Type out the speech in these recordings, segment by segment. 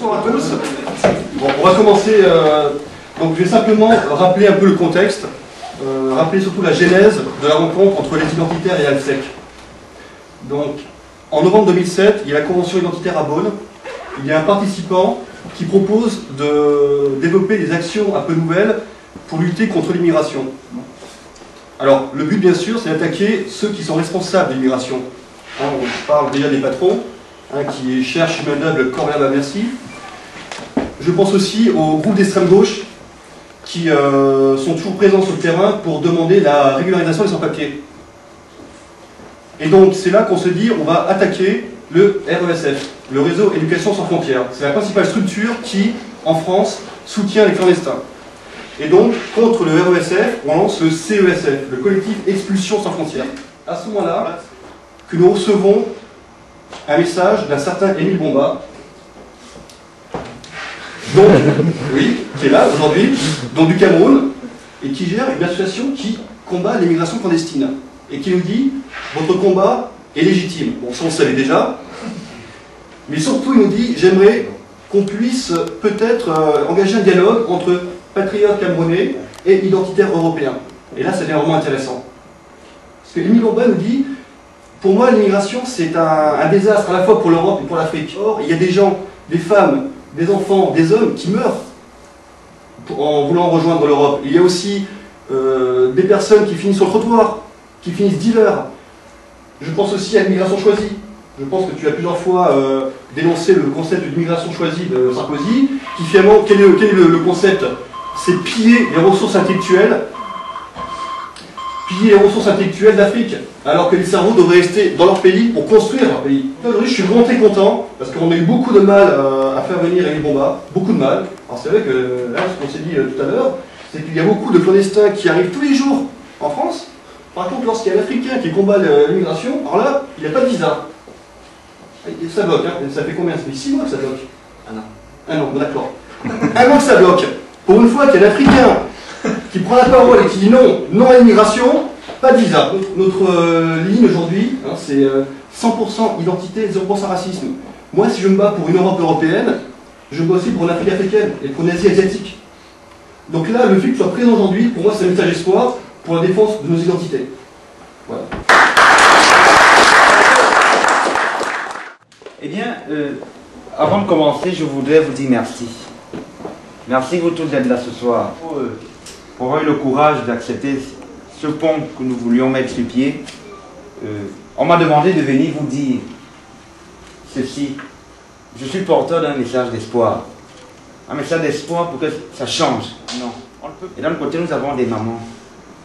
Bonsoir à tous. Bon, on va commencer. Donc, je vais simplement rappeler un peu le contexte, rappeler surtout la genèse de la rencontre entre les identitaires et ALSEC. Donc, en novembre 2007, il y a la convention identitaire à Bonn. Il y a un participant qui propose de développer des actions un peu nouvelles pour lutter contre l'immigration. Alors, le but, bien sûr, c'est d'attaquer ceux qui sont responsables de l'immigration. Hein, on parle déjà des patrons, qui cherchent une main-d'œuvre corvéable à merci. Je pense aussi aux groupes d'extrême gauche qui sont toujours présents sur le terrain pour demander la régularisation des sans-papiers. Et donc, c'est là qu'on se dit, on va attaquer le RESF, le réseau Éducation sans frontières. C'est la principale structure qui, en France, soutient les clandestins. Et donc, contre le RESF, on lance le CESF, le collectif Expulsion sans frontières. À ce moment-là, que nous recevons un message d'un certain Émile Bomba, donc, oui, qui est là aujourd'hui, donc du Cameroun, et qui gère une association qui combat l'immigration clandestine, et qui nous dit, votre combat est légitime. Bon, ça on le savait déjà, mais surtout il nous dit, j'aimerais qu'on puisse peut-être engager un dialogue entre patriotes camerounais et identitaires européens. Et là, ça devient vraiment intéressant. Parce que Émile Bomba nous dit, pour moi, l'immigration, c'est un désastre à la fois pour l'Europe et pour l'Afrique. Or, il y a des gens, des femmes, des enfants, des hommes qui meurent en voulant rejoindre l'Europe. Il y a aussi des personnes qui finissent sur le trottoir, qui finissent dealers. Je pense aussi à l'immigration choisie. Je pense que tu as plusieurs fois dénoncé le concept d'immigration choisie de Sarkozy, qui finalement, quel est le concept? C'est piller les ressources intellectuelles d'Afrique, alors que les cerveaux devraient rester dans leur pays pour construire leur pays. Aujourd'hui, je suis vraiment très content, parce qu'on a eu beaucoup de mal à faire venir Émile Bomba, beaucoup de mal. Alors c'est vrai que, là, ce qu'on s'est dit tout à l'heure, c'est qu'il y a beaucoup de clandestins qui arrivent tous les jours en France. Par contre, lorsqu'il y a un Africain qui combat l'immigration, alors là, il n'y a pas de visa. Ça bloque, hein. Ça fait combien? Ça fait 6 mois que ça bloque. Un an, d'accord. Un an que ça bloque. Pour une fois qu'il y a un Africain qui prend la parole et qui dit non à l'immigration, pas de visa. Notre ligne aujourd'hui, hein, c'est 100% identité, 0% racisme. Moi, si je me bats pour une Europe européenne, je me bats aussi pour une Afrique africaine et pour une Asie asiatique. Donc là, le fait que tu sois présent aujourd'hui, pour moi, c'est un message d'espoir pour la défense de nos identités. Voilà. Eh bien, avant de commencer, je voudrais vous dire merci. Merci vous tous d'être là ce soir. Pour avoir eu le courage d'accepter ce pont que nous voulions mettre sur pied, on m'a demandé de venir vous dire ceci. Je suis porteur d'un message d'espoir. Un message d'espoir pour que ça change. Non, on ne peut pas. Et d'un côté, nous avons des mamans,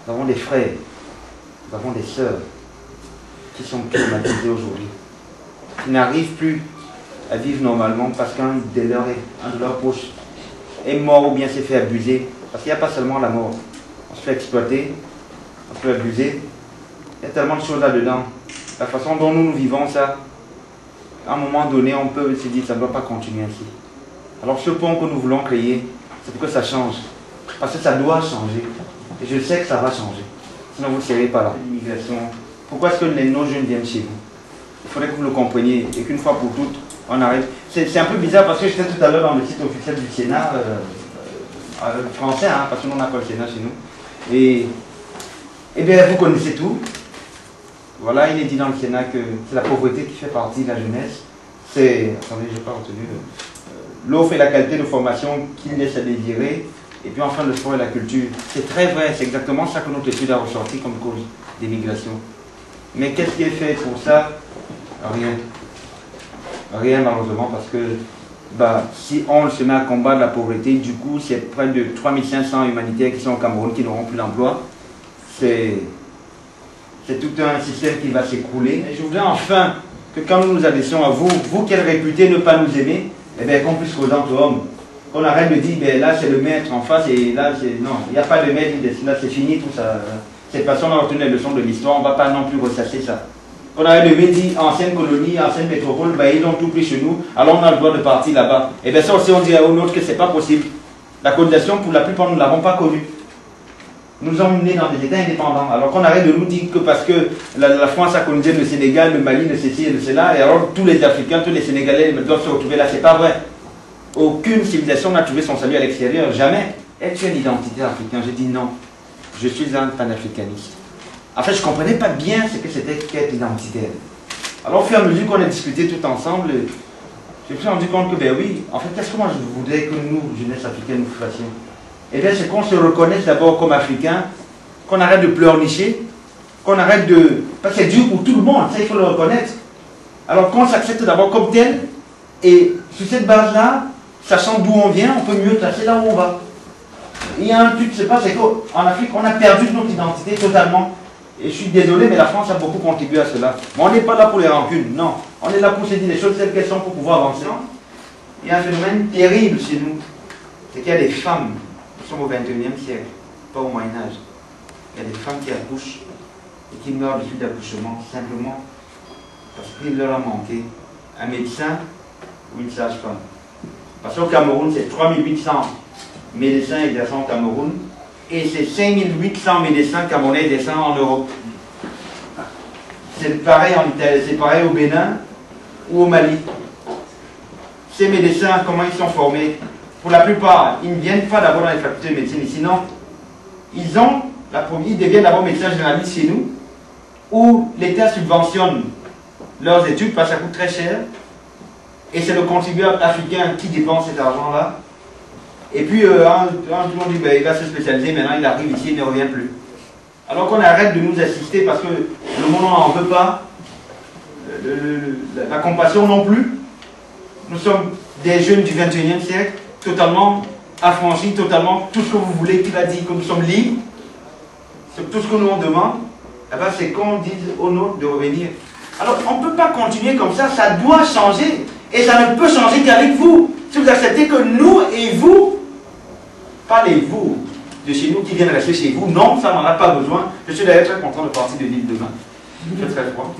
nous avons des frères, nous avons des sœurs qui sont traumatisés aujourd'hui, qui n'arrivent plus à vivre normalement parce qu'un de leurs proches est mort ou bien s'est fait abuser. Parce qu'il n'y a pas seulement la mort. On se fait exploiter, on se fait abuser. Il y a tellement de choses là-dedans. La façon dont nous vivons ça, à un moment donné, on peut se dire que ça ne doit pas continuer ainsi. Alors ce pont que nous voulons créer, c'est pour que ça change. Parce que ça doit changer. Et je sais que ça va changer. Sinon vous ne serez pas là. L'immigration. Pourquoi est-ce que nos jeunes viennent chez vous? Il faudrait que vous le compreniez et qu'une fois pour toutes, on arrête. C'est un peu bizarre parce que j'étais tout à l'heure dans le site officiel du Sénat, français, hein, parce que nous on appelle le Sénat chez nous. Et bien vous connaissez tout. Voilà, il est dit dans le Sénat que c'est la pauvreté qui fait partie de la jeunesse. C'est, attendez, je n'ai pas retenu, l'offre et la qualité de formation qui laisse à désirer. Et puis enfin le sport et la culture. C'est très vrai, c'est exactement ça que notre étude a ressorti comme cause d'immigration. Mais qu'est-ce qui est fait pour ça? Rien. Rien malheureusement parce que si on se met à combattre la pauvreté, du coup c'est près de 3500 humanitaires qui sont au Cameroun qui n'auront plus d'emploi. C'est tout un système qui va s'écrouler. Et je voudrais enfin que quand nous nous adressions à vous, vous qui êtes réputés ne pas nous aimer, eh bien qu'on puisse causer entre hommes. Qu'on arrête de dire, ben là c'est le maître en face et là c'est... Non, il n'y a pas de maître, là c'est fini tout ça. Cette personne a retenu les leçons de l'histoire, on ne va pas non plus ressasser ça. On arrête de me dire, ancienne colonie, ancienne métropole, ben ils ont tout pris chez nous, alors on a le droit de partir là-bas. Et bien ça aussi on dirait aux nôtres que c'est pas possible. La colonisation, pour la plupart, nous ne l'avons pas connue. Nous sommes nés dans des États indépendants. Alors qu'on arrête de nous dire que parce que la France a colonisé le Sénégal, le Mali, le ceci et le cela, et alors tous les Africains, tous les Sénégalais doivent se retrouver là, c'est pas vrai. aucune civilisation n'a trouvé son salut à l'extérieur, jamais. Es-tu une identité africaine? J'ai dit non, je suis un panafricaniste. En fait, je ne comprenais pas bien ce que c'était qu'être identitaire. Alors, au fur et à mesure qu'on a discuté tout ensemble, je me suis rendu compte que, ben oui, en fait, qu'est-ce que moi je voudrais que nous, jeunesse africaine, nous fassions? Eh bien, c'est qu'on se reconnaisse d'abord comme Africains, qu'on arrête de pleurnicher, qu'on arrête de... Parce que c'est dur pour tout le monde, ça il faut le reconnaître. Alors qu'on s'accepte d'abord comme tel, et sur cette base-là, sachant d'où on vient, on peut mieux tracer là où on va. Il y a un truc qui se passe, c'est qu'en Afrique, on a perdu notre identité totalement. Et je suis désolé, mais la France a beaucoup contribué à cela. Mais on n'est pas là pour les rancunes, non. On est là pour se dire les choses telles qu'elles sont pour pouvoir avancer. Il y a un phénomène terrible chez nous, c'est qu'il y a des femmes, nous sommes au XXIe siècle, pas au Moyen-Âge. Il y a des femmes qui accouchent et qui meurent de suite d'accouchement, simplement parce qu'il leur a manqué un médecin ou une sage-femme. Parce qu'au Cameroun, c'est 3800 médecins exerçant au Cameroun et c'est 5800 médecins camerounais exerçant en Europe. C'est pareil en Italie, c'est pareil au Bénin ou au Mali. Ces médecins, comment ils sont formés? Pour la plupart, ils ne viennent pas d'abord dans les facultés de médecine, sinon ils deviennent d'abord médecins généralistes chez nous, où l'État subventionne leurs études parce que ça coûte très cher, et c'est le contribuable africain qui dépense cet argent-là. Et puis, tout le monde dit, ben, il va se spécialiser, maintenant il arrive ici, il ne revient plus. Alors qu'on arrête de nous assister parce que le monde n'en veut pas, la compassion non plus. Nous sommes des jeunes du XXIe siècle, totalement affranchis, totalement tout ce que vous voulez, qu'il a dit que nous sommes libres. C'est tout ce que nous on demande, eh ben, c'est qu'on dise aux nôtres de revenir. Alors, on ne peut pas continuer comme ça doit changer. Et ça ne peut changer qu'avec vous. Si vous acceptez que nous et vous, pas les vous de chez nous qui viennent rester chez vous, non, ça n'en a pas besoin. Je suis d'ailleurs très content de partir de l'île demain. Je suis très froid.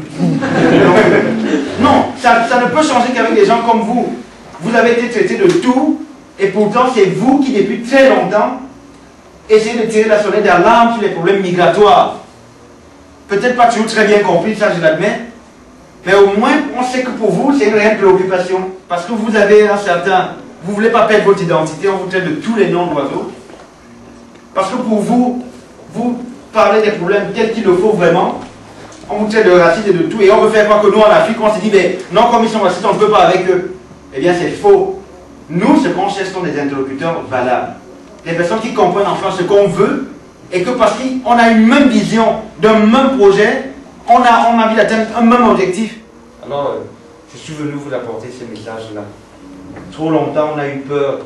Non, ça ne peut changer qu'avec des gens comme vous. Vous avez été traités de tout, et pourtant c'est vous qui, depuis très longtemps, essayez de tirer la sonnette d'alarme sur les problèmes migratoires. Peut-être pas toujours très bien compris, ça je l'admets, mais au moins on sait que pour vous c'est une réelle préoccupation. Parce que vous avez un certain... Vous ne voulez pas perdre votre identité, on vous traite de tous les noms d'oiseaux. Parce que pour vous, vous parlez des problèmes tels qu'il le faut vraiment. On vous traite de racisme et de tout, et on veut faire croire que nous en Afrique, on se dit, mais non, comme ils sont racistes, on ne peut pas avec eux. Eh bien c'est faux. Nous, ce qu'on cherche sont des interlocuteurs valables. Des personnes qui comprennent enfin ce qu'on veut, et que parce qu'on a une même vision, d'un même projet, on a envie d'atteindre un même objectif. Alors, je suis venu vous apporter ce message-là. Trop longtemps, on a eu peur.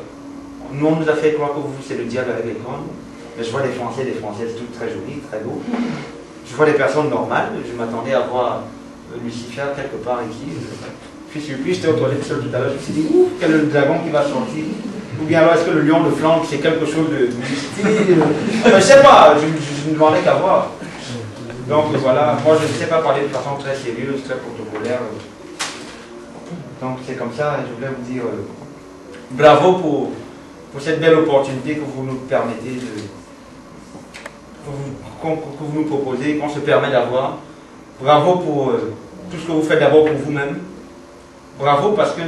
Nous, on nous a fait croire que vous, c'est le diable avec les cornes. Mais je vois des Français et des Françaises toutes très jolies, très beaux. Je vois des personnes normales. Je m'attendais à voir Lucifer quelque part ici. Je suis surpris, j'étais aux toilettes seul tout à l'heure. Je me suis dit, ouf, quel est le dragon qui va sortir? Ou bien alors, est-ce que le lion de flanc, c'est quelque chose de mystique? Je ne sais pas, je ne demandais qu'à voir. Donc voilà, moi je ne sais pas parler de façon très sérieuse, très protocolaire. Donc c'est comme ça, je voulais vous dire bravo pour cette belle opportunité que vous nous permettez que vous nous proposez, qu'on se permet d'avoir. Bravo pour tout ce que vous faites d'abord pour vous-même. Bravo parce que,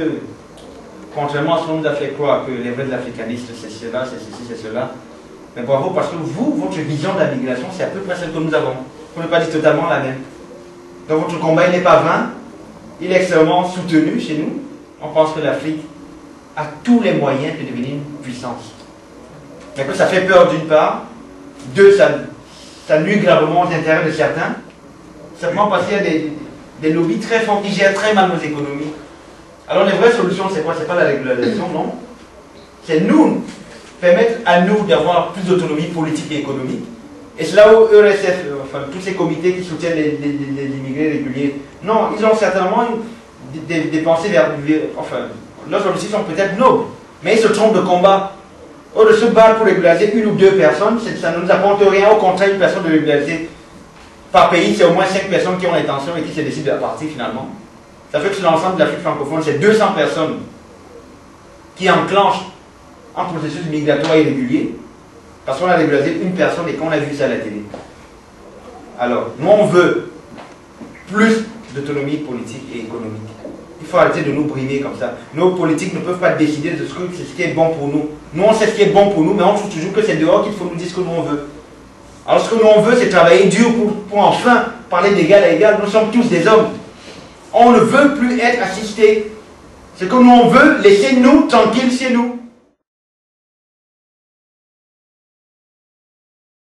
contrairement à ce qu'on nous a fait croire que les vrais africanistes c'est cela, c'est ceci, c'est cela, mais bravo parce que vous, votre vision de la migration, c'est à peu près celle que nous avons. Pour ne pas dire totalement la même. Donc votre combat, il n'est pas vain, il est extrêmement soutenu chez nous. On pense que l'Afrique a tous les moyens de devenir une puissance. Mais que ça fait peur d'une part, deux, ça nuit gravement aux intérêts de certains, simplement parce qu'il y a des lobbies très forts qui gèrent très mal nos économies. Alors les vraies solutions, c'est quoi? C'est pas la régularisation, non. C'est nous, permettre à nous d'avoir plus d'autonomie politique et économique. Et c'est là où ERSF, enfin tous ces comités qui soutiennent les immigrés réguliers, non, ils ont certainement des pensées enfin, leurs objectifs sont peut-être nobles, mais ils se trompent de combat. Au lieu de se battre pour régulariser une ou deux personnes, ça ne nous apporte rien. Au contraire, une personne de régulariser par pays, c'est au moins 5 personnes qui ont l'intention et qui se décident de partir finalement. Ça fait que sur l'ensemble de l'Afrique francophone, c'est 200 personnes qui enclenchent un processus migratoire irrégulier. Parce qu'on a régularisé une personne et qu'on a vu ça à la télé. Alors, nous on veut plus d'autonomie politique et économique. Il faut arrêter de nous brimer comme ça. Nos politiques ne peuvent pas décider de ce qui est bon pour nous. Nous, on sait ce qui est bon pour nous, mais on trouve toujours que c'est dehors qu'il faut nous dire ce que nous on veut. Alors ce que nous on veut, c'est travailler dur pour enfin parler d'égal à égal. Nous sommes tous des hommes. On ne veut plus être assistés. Ce que nous on veut, laissez-nous tranquilles chez nous.